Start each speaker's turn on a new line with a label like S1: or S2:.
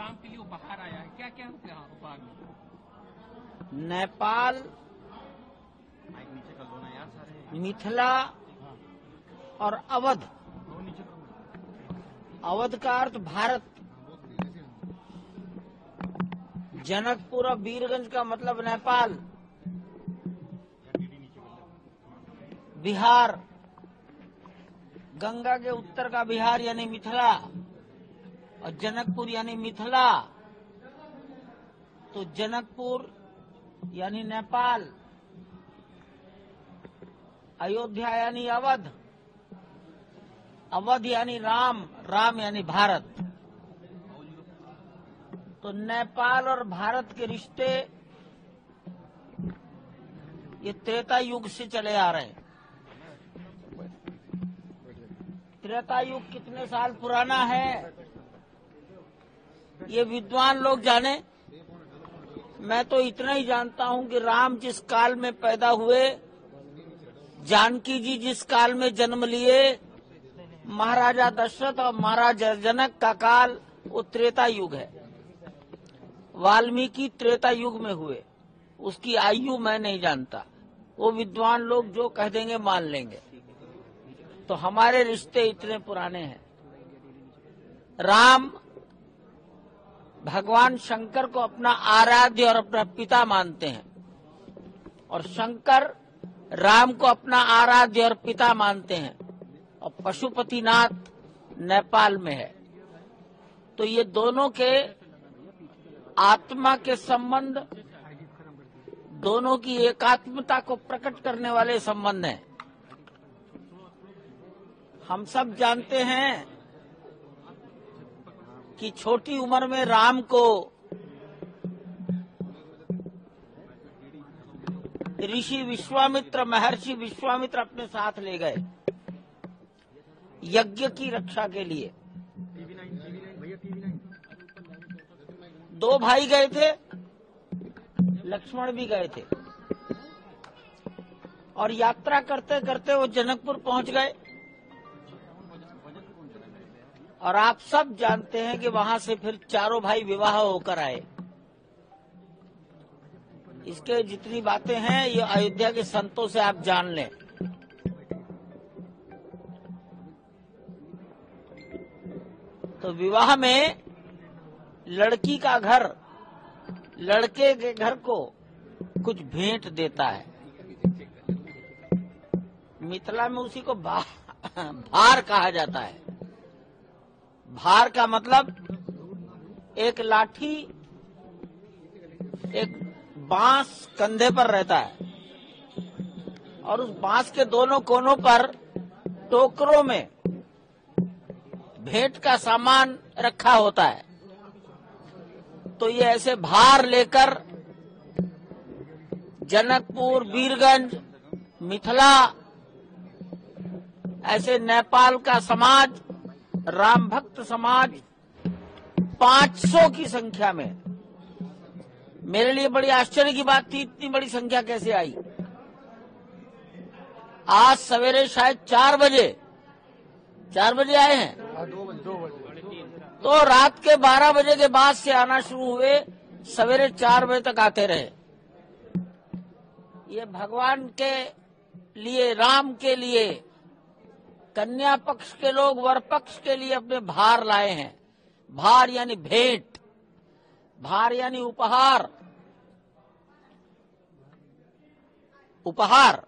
S1: राम के लिए उपहार आया है, क्या क्या है उपहार में?
S2: नेपाल, मिथिला और अवध। अवध का अर्थ भारत, जनकपुर और वीरगंज का मतलब नेपाल, बिहार, गंगा के उत्तर का बिहार यानी मिथिला, और जनकपुर यानी मिथिला, तो जनकपुर यानी नेपाल, अयोध्या यानी अवध, अवध यानी राम, राम यानी भारत। तो नेपाल और भारत के रिश्ते ये त्रेता युग से चले आ रहे हैं। त्रेता युग कितने साल पुराना है ये विद्वान लोग जाने। मैं तो इतना ही जानता हूं कि राम जिस काल में पैदा हुए, जानकी जी जिस काल में जन्म लिए, महाराजा दशरथ और महाराजा जनक का काल वो त्रेता युग है। वाल्मीकि त्रेता युग में हुए, उसकी आयु मैं नहीं जानता, वो विद्वान लोग जो कह देंगे मान लेंगे। तो हमारे रिश्ते इतने पुराने हैं। राम भगवान शंकर को अपना आराध्य और अपना पिता मानते हैं, और शंकर राम को अपना आराध्य और पिता मानते हैं, और पशुपतिनाथ नेपाल में है। तो ये दोनों के आत्मा के संबंध, दोनों की एकात्मता को प्रकट करने वाले संबंध हैं। हम सब जानते हैं कि छोटी उम्र में राम को ऋषि विश्वामित्र, महर्षि विश्वामित्र अपने साथ ले गए यज्ञ की रक्षा के लिए। 2 भाई गए थे, लक्ष्मण भी गए थे, और यात्रा करते करते वो जनकपुर पहुंच गए। और आप सब जानते हैं कि वहां से फिर चारों भाई विवाह होकर आए। इसके जितनी बातें हैं ये अयोध्या के संतों से आप जान लें। तो विवाह में लड़की का घर लड़के के घर को कुछ भेंट देता है। मिथिला में उसी को भार कहा जाता है। भार का मतलब एक लाठी, एक बांस कंधे पर रहता है, और उस बांस के दोनों कोनों पर टोकरों में भेंट का सामान रखा होता है। तो ये ऐसे भार लेकर जनकपुर, वीरगंज, मिथिला, ऐसे नेपाल का समाज, राम भक्त समाज 500 की संख्या में। मेरे लिए बड़ी आश्चर्य की बात थी, इतनी बड़ी संख्या कैसे आई। आज सवेरे शायद 4 बजे आए हैं,
S3: 2 बजे।
S2: तो रात के 12 बजे के बाद से आना शुरू हुए, सवेरे 4 बजे तक आते रहे। ये भगवान के लिए, राम के लिए, कन्या पक्ष के लोग वर पक्ष के लिए अपने भार लाए हैं। भार यानी भेंट, भार यानी उपहार। उपहार